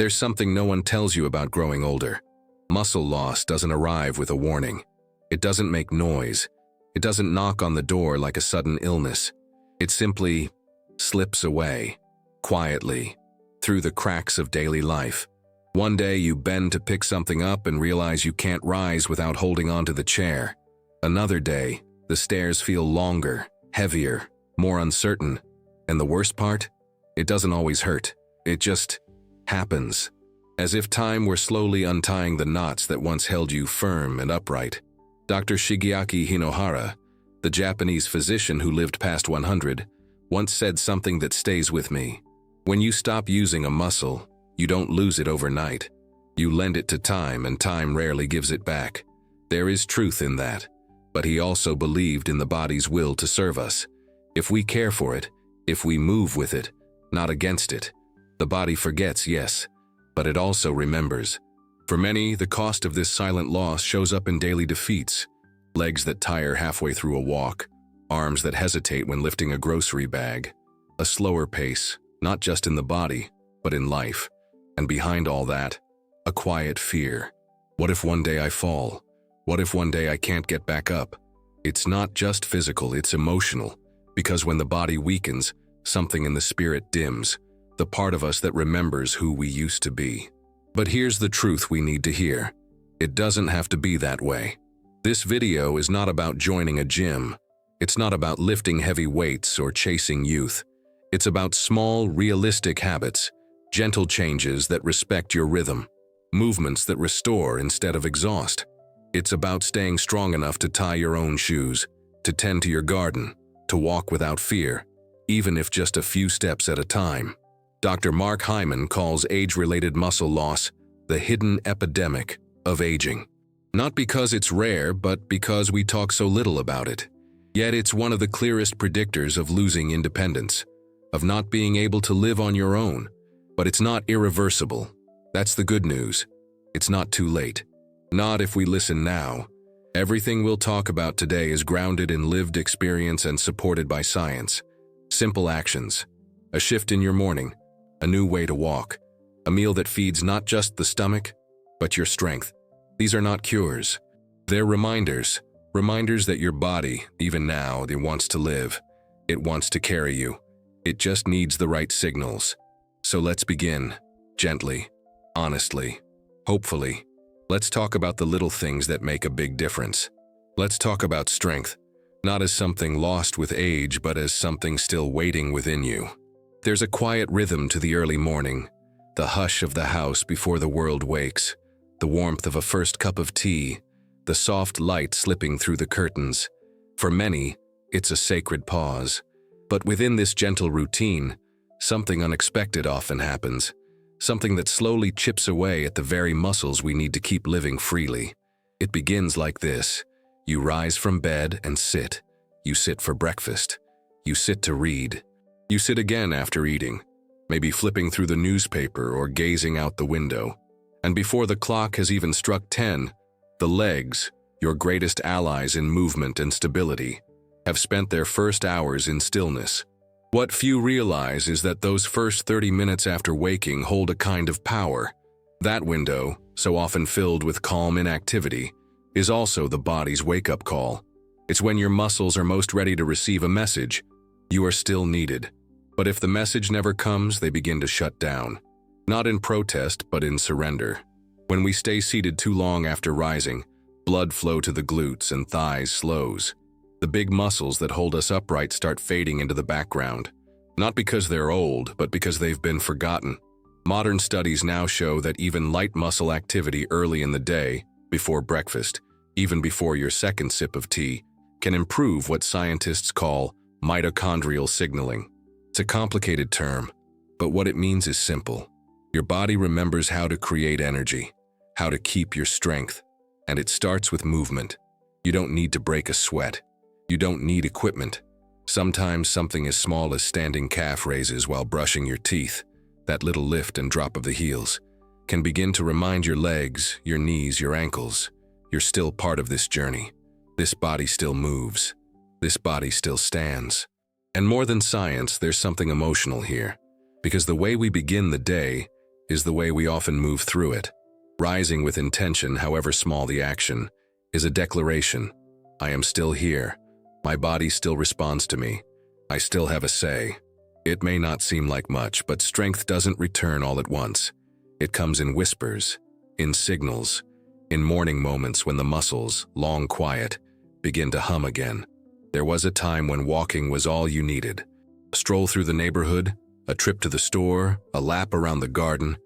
There's something no one tells you about growing older. Muscle loss doesn't arrive with a warning. It doesn't make noise. It doesn't knock on the door like a sudden illness. It simply slips away, quietly, through the cracks of daily life. One day you bend to pick something up and realize you can't rise without holding onto the chair. Another day, the stairs feel longer, heavier, more uncertain. And the worst part? It doesn't always hurt. It just happens. As if time were slowly untying the knots that once held you firm and upright. Dr. Shigeaki Hinohara, the Japanese physician who lived past 100, once said something that stays with me. When you stop using a muscle, you don't lose it overnight. You lend it to time, and time rarely gives it back. There is truth in that. But he also believed in the body's will to serve us. If we care for it, if we move with it, not against it. The body forgets, yes, but it also remembers. For many, the cost of this silent loss shows up in daily defeats. Legs that tire halfway through a walk, arms that hesitate when lifting a grocery bag. A slower pace, not just in the body, but in life. And behind all that, a quiet fear. What if one day I fall? What if one day I can't get back up? It's not just physical, it's emotional. Because when the body weakens, something in the spirit dims. The part of us that remembers who we used to be. But here's the truth we need to hear. It doesn't have to be that way. This video is not about joining a gym. It's not about lifting heavy weights or chasing youth. It's about small, realistic habits, gentle changes that respect your rhythm, movements that restore instead of exhaust. It's about staying strong enough to tie your own shoes, to tend to your garden, to walk without fear, even if just a few steps at a time. Dr. Mark Hyman calls age-related muscle loss the hidden epidemic of aging. Not because it's rare, but because we talk so little about it. Yet it's one of the clearest predictors of losing independence, of not being able to live on your own. But it's not irreversible. That's the good news. It's not too late. Not if we listen now. Everything we'll talk about today is grounded in lived experience and supported by science. Simple actions. A shift in your morning. A new way to walk. A meal that feeds not just the stomach, but your strength. These are not cures. They're reminders. Reminders that your body, even now, it wants to live. It wants to carry you. It just needs the right signals. So let's begin. Gently. Honestly. Hopefully. Let's talk about the little things that make a big difference. Let's talk about strength. Not as something lost with age, but as something still waiting within you. There's a quiet rhythm to the early morning, the hush of the house before the world wakes, the warmth of a first cup of tea, the soft light slipping through the curtains. For many, it's a sacred pause. But within this gentle routine, something unexpected often happens, something that slowly chips away at the very muscles we need to keep living freely. It begins like this. You rise from bed and sit. You sit for breakfast. You sit to read. You sit again after eating, maybe flipping through the newspaper or gazing out the window. And before the clock has even struck 10, the legs, your greatest allies in movement and stability, have spent their first hours in stillness. What few realize is that those first 30 minutes after waking hold a kind of power. That window, so often filled with calm inactivity, is also the body's wake-up call. It's when your muscles are most ready to receive a message. You are still needed. But if the message never comes, they begin to shut down. Not in protest, but in surrender. When we stay seated too long after rising, blood flow to the glutes and thighs slows. The big muscles that hold us upright start fading into the background. Not because they're old, but because they've been forgotten. Modern studies now show that even light muscle activity early in the day, before breakfast, even before your second sip of tea, can improve what scientists call mitochondrial signaling. It's a complicated term, but what it means is simple. Your body remembers how to create energy, how to keep your strength, and it starts with movement. You don't need to break a sweat. You don't need equipment. Sometimes something as small as standing calf raises while brushing your teeth, that little lift and drop of the heels, can begin to remind your legs, your knees, your ankles, you're still part of this journey. This body still moves. This body still stands. And more than science, there's something emotional here. Because the way we begin the day, is the way we often move through it. Rising with intention, however small the action, is a declaration. I am still here. My body still responds to me. I still have a say. It may not seem like much, but strength doesn't return all at once. It comes in whispers, in signals, in morning moments when the muscles, long quiet, begin to hum again. There was a time when walking was all you needed. A stroll through the neighborhood, a trip to the store, a lap around the garden.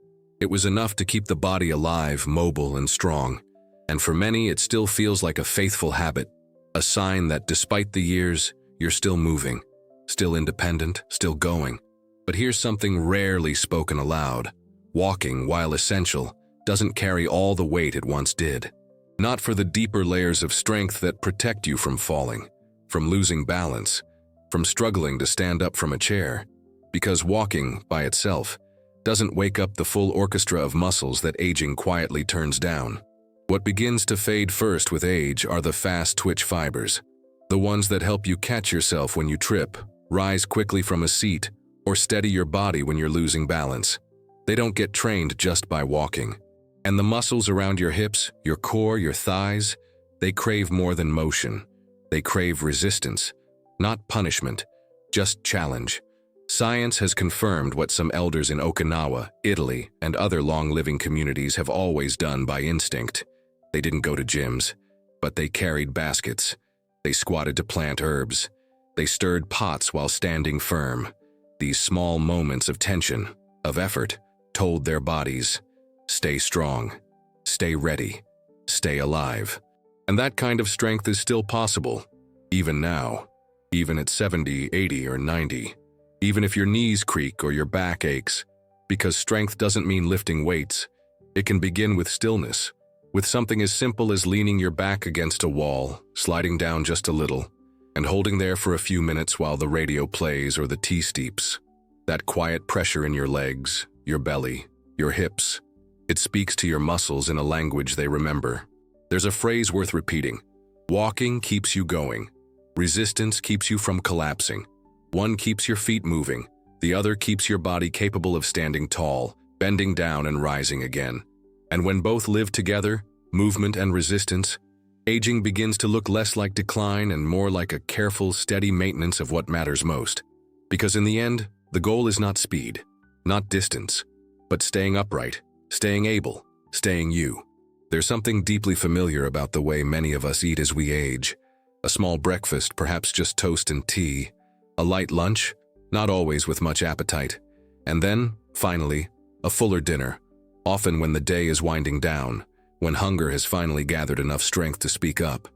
It was enough to keep the body alive, mobile, and strong. And for many, it still feels like a faithful habit, a sign that despite the years, you're still moving, still independent, still going. But here's something rarely spoken aloud. Walking, while essential, doesn't carry all the weight it once did. Not for the deeper layers of strength that protect you from falling, from losing balance, from struggling to stand up from a chair. Because walking, by itself, doesn't wake up the full orchestra of muscles that aging quietly turns down. What begins to fade first with age are the fast twitch fibers, the ones that help you catch yourself when you trip, rise quickly from a seat, or steady your body when you're losing balance. They don't get trained just by walking. And the muscles around your hips, your core, your thighs, they crave more than motion. They crave resistance, not punishment, just challenge. Science has confirmed what some elders in Okinawa, Italy, and other long-living communities have always done by instinct. They didn't go to gyms, but they carried baskets. They squatted to plant herbs. They stirred pots while standing firm. These small moments of tension, of effort, told their bodies, stay strong, stay ready, stay alive. And that kind of strength is still possible, even now, even at 70, 80, or 90. Even if your knees creak or your back aches, because strength doesn't mean lifting weights. It can begin with stillness, with something as simple as leaning your back against a wall, sliding down just a little, and holding there for a few minutes while the radio plays or the tea steeps. That quiet pressure in your legs, your belly, your hips. It speaks to your muscles in a language they remember. There's a phrase worth repeating. Walking keeps you going. Resistance keeps you from collapsing. One keeps your feet moving. The other keeps your body capable of standing tall, bending down and rising again. And when both live together, movement and resistance, aging begins to look less like decline and more like a careful, steady maintenance of what matters most. Because in the end, the goal is not speed, not distance, but staying upright, staying able, staying you. There's something deeply familiar about the way many of us eat as we age. A small breakfast, perhaps just toast and tea. A light lunch, not always with much appetite. And then, finally, a fuller dinner, often when the day is winding down, when hunger has finally gathered enough strength to speak up.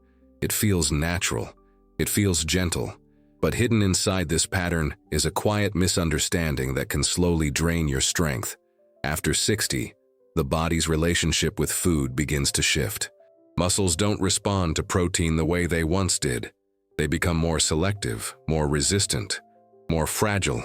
It feels natural. It feels gentle. But hidden inside this pattern is a quiet misunderstanding that can slowly drain your strength. After 60, the body's relationship with food begins to shift. Muscles don't respond to protein the way they once did. They become more selective, more resistant, more fragile.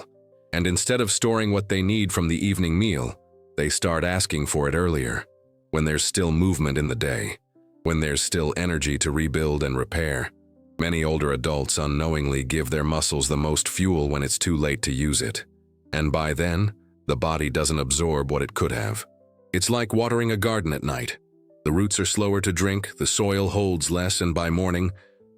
And instead of storing what they need from the evening meal, they start asking for it earlier, when there's still movement in the day, when there's still energy to rebuild and repair. Many older adults unknowingly give their muscles the most fuel when it's too late to use it. And by then, the body doesn't absorb what it could have. It's like watering a garden at night. The roots are slower to drink, the soil holds less, and by morning,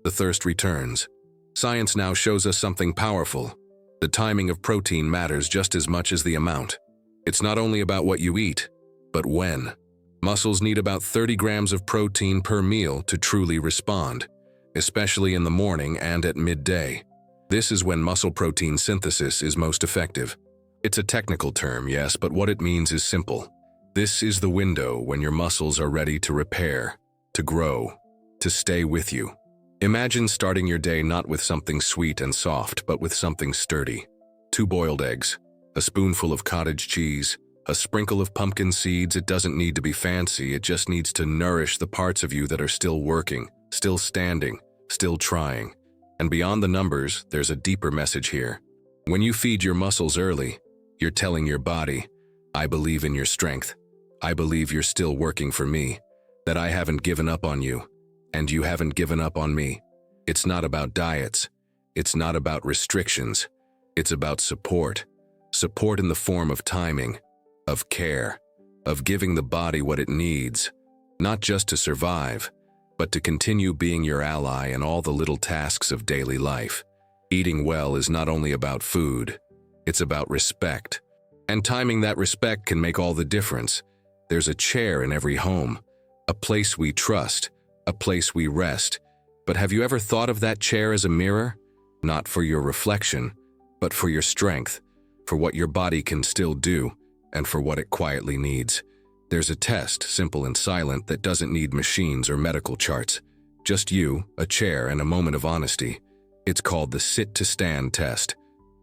the thirst returns. Science now shows us something powerful. The timing of protein matters just as much as the amount. It's not only about what you eat, but when. Muscles need about 30 grams of protein per meal to truly respond, especially in the morning and at midday. This is when muscle protein synthesis is most effective. It's a technical term, yes, but what it means is simple. This is the window when your muscles are ready to repair, to grow, to stay with you. Imagine starting your day not with something sweet and soft, but with something sturdy. 2 boiled eggs, a spoonful of cottage cheese, a sprinkle of pumpkin seeds. It doesn't need to be fancy, it just needs to nourish the parts of you that are still working, still standing, still trying. And beyond the numbers, there's a deeper message here. When you feed your muscles early, you're telling your body, I believe in your strength. I believe you're still working for me, that I haven't given up on you, and you haven't given up on me. It's not about diets. It's not about restrictions. It's about support. Support in the form of timing, of care, of giving the body what it needs, not just to survive, but to continue being your ally in all the little tasks of daily life. Eating well is not only about food, it's about respect. And timing that respect can make all the difference. There's a chair in every home, a place we trust, a place we rest. But have you ever thought of that chair as a mirror? Not for your reflection, but for your strength, for what your body can still do, and for what it quietly needs. There's a test, simple and silent, that doesn't need machines or medical charts. Just you, a chair, and a moment of honesty. It's called the sit-to-stand test.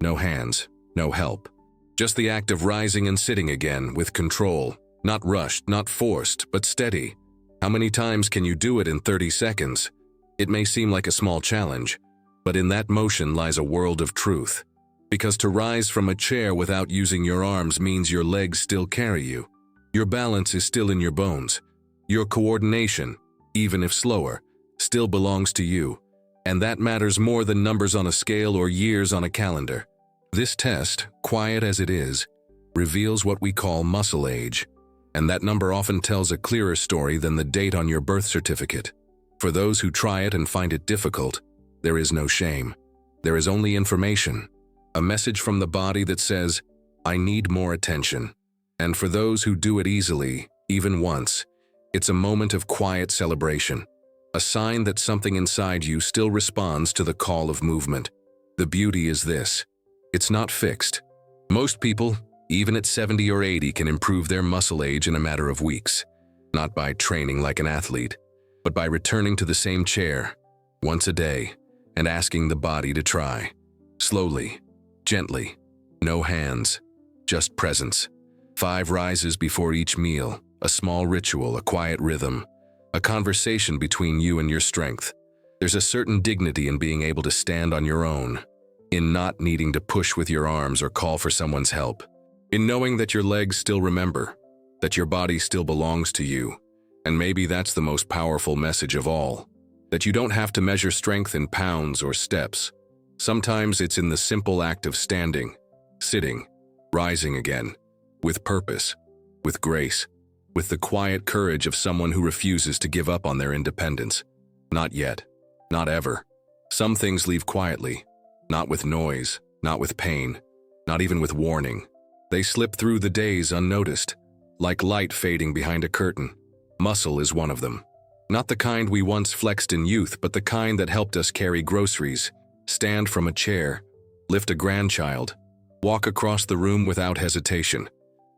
No hands, no help. Just the act of rising and sitting again, with control. Not rushed, not forced, but steady. How many times can you do it in 30 seconds? It may seem like a small challenge, but in that motion lies a world of truth. Because to rise from a chair without using your arms means your legs still carry you. Your balance is still in your bones. Your coordination, even if slower, still belongs to you. And that matters more than numbers on a scale or years on a calendar. This test, quiet as it is, reveals what we call muscle age. And that number often tells a clearer story than the date on your birth certificate. For those who try it and find it difficult, there is no shame. There is only information. A message from the body that says, I need more attention. And for those who do it easily, even once, it's a moment of quiet celebration. A sign that something inside you still responds to the call of movement. The beauty is this. It's not fixed. Most people, even at 70 or 80, can improve their muscle age in a matter of weeks. Not by training like an athlete, but by returning to the same chair, once a day, and asking the body to try. Slowly, gently, no hands, just presence. 5 rises before each meal, a small ritual, a quiet rhythm, a conversation between you and your strength. There's a certain dignity in being able to stand on your own, in not needing to push with your arms or call for someone's help, in knowing that your legs still remember, that your body still belongs to you. And maybe that's the most powerful message of all, that you don't have to measure strength in pounds or steps. Sometimes it's in the simple act of standing, sitting, rising again, with purpose, with grace, with the quiet courage of someone who refuses to give up on their independence. Not yet, not ever. Some things leave quietly, not with noise, not with pain, not even with warning. They slip through the days unnoticed, like light fading behind a curtain. Muscle is one of them. Not the kind we once flexed in youth, but the kind that helped us carry groceries, stand from a chair, lift a grandchild, walk across the room without hesitation.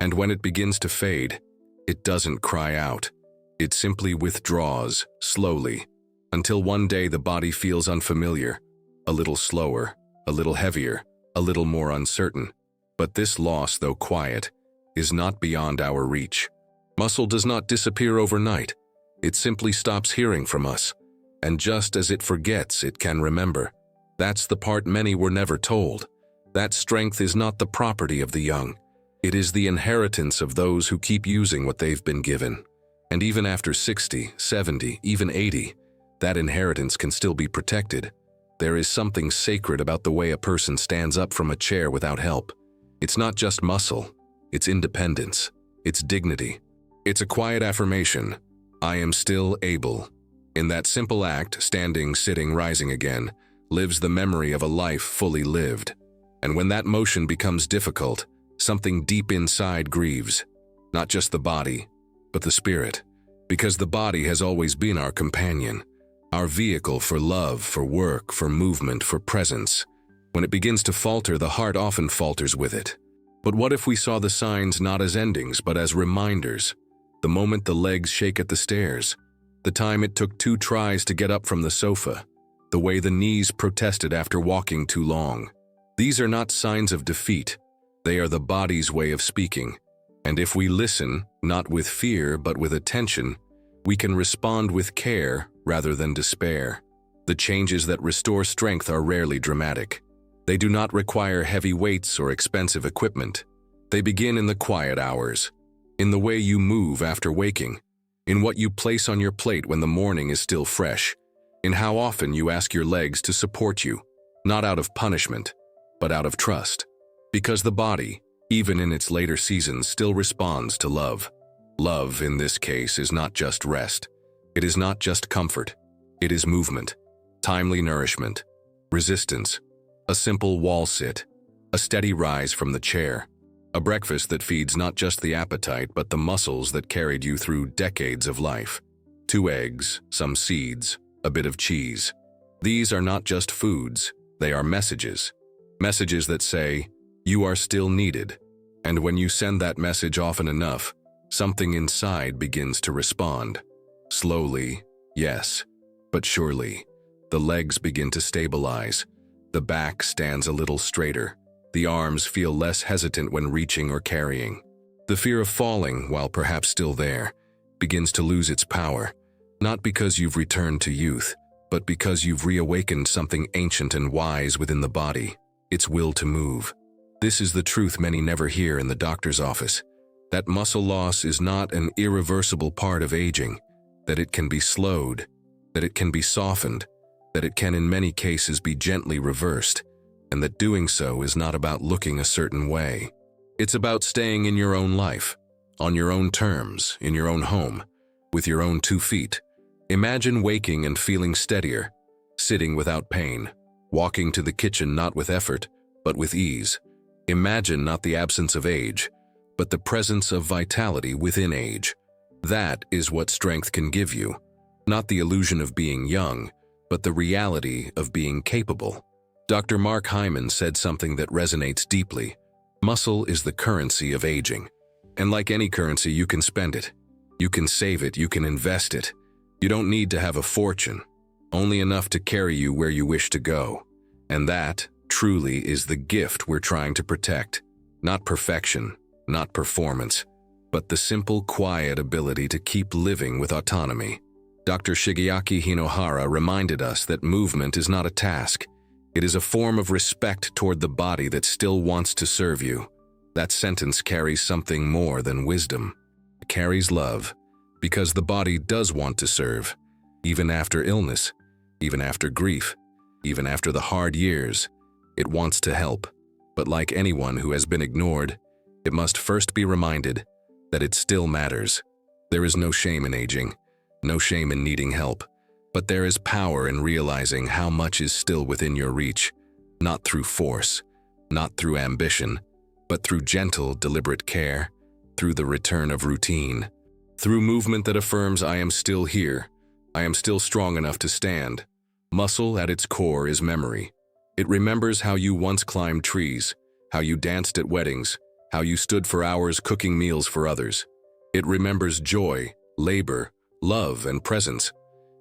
And when it begins to fade, it doesn't cry out. It simply withdraws, slowly, until one day the body feels unfamiliar, a little slower, a little heavier, a little more uncertain. But this loss, though quiet, is not beyond our reach. Muscle does not disappear overnight. It simply stops hearing from us. And just as it forgets, it can remember. That's the part many were never told. That strength is not the property of the young. It is the inheritance of those who keep using what they've been given. And even after 60, 70, even 80, that inheritance can still be protected. There is something sacred about the way a person stands up from a chair without help. It's not just muscle, it's independence, it's dignity. It's a quiet affirmation, I am still able. In that simple act, standing, sitting, rising again, lives the memory of a life fully lived. And when that motion becomes difficult, something deep inside grieves. Not just the body, but the spirit. Because the body has always been our companion, our vehicle for love, for work, for movement, for presence. When it begins to falter, the heart often falters with it. But what if we saw the signs not as endings, but as reminders? The moment the legs shake at the stairs, the time it took 2 tries to get up from the sofa, the way the knees protested after walking too long. These are not signs of defeat. They are the body's way of speaking. And if we listen, not with fear, but with attention, we can respond with care rather than despair. The changes that restore strength are rarely dramatic. They do not require heavy weights or expensive equipment. They begin in the quiet hours, in the way you move after waking, in what you place on your plate when the morning is still fresh, in how often you ask your legs to support you, not out of punishment, but out of trust. Because the body, even in its later seasons, still responds to love. Love, in this case, is not just rest. It is not just comfort. It is movement, timely nourishment, resistance, a simple wall sit, a steady rise from the chair, a breakfast that feeds not just the appetite but the muscles that carried you through decades of life. 2 eggs, some seeds, a bit of cheese. These are not just foods, they are messages. Messages that say, you are still needed. And when you send that message often enough, something inside begins to respond. Slowly, yes, but surely. The legs begin to stabilize. The back stands a little straighter. The arms feel less hesitant when reaching or carrying. The fear of falling, while perhaps still there, begins to lose its power, not because you've returned to youth, but because you've reawakened something ancient and wise within the body, its will to move. This is the truth many never hear in the doctor's office, that muscle loss is not an irreversible part of aging, that it can be slowed, that it can be softened, that it can in many cases be gently reversed, and that doing so is not about looking a certain way. It's about staying in your own life, on your own terms, in your own home, with your own 2 feet. Imagine waking and feeling steadier, sitting without pain, walking to the kitchen not with effort, but with ease. Imagine not the absence of age, but the presence of vitality within age. That is what strength can give you, not the illusion of being young, but the reality of being capable. Dr. Mark Hyman said something that resonates deeply. Muscle is the currency of aging. And like any currency, you can spend it. You can save it, you can invest it. You don't need to have a fortune, only enough to carry you where you wish to go. And that, truly, is the gift we're trying to protect. Not perfection, not performance, but the simple, quiet ability to keep living with autonomy. Dr. Shigeaki Hinohara reminded us that movement is not a task. It is a form of respect toward the body that still wants to serve you. That sentence carries something more than wisdom. It carries love, because the body does want to serve, even after illness, even after grief, even after the hard years. It wants to help, but like anyone who has been ignored, it must first be reminded that it still matters. There is no shame in aging, no shame in needing help, but there is power in realizing how much is still within your reach, not through force, not through ambition, but through gentle, deliberate care, through the return of routine, through movement that affirms I am still here, I am still strong enough to stand. Muscle at its core is memory. It remembers how you once climbed trees, how you danced at weddings, how you stood for hours cooking meals for others. It remembers joy, labor, love, and presence.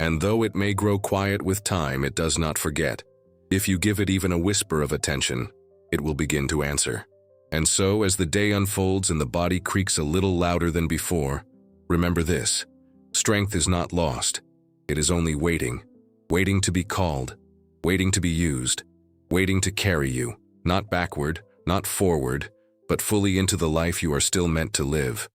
And though it may grow quiet with time, it does not forget. If you give it even a whisper of attention, it will begin to answer. And so, as the day unfolds and the body creaks a little louder than before, remember this: strength is not lost. It is only waiting, waiting to be called, waiting to be used, waiting to carry you, not backward, not forward, but fully into the life you are still meant to live.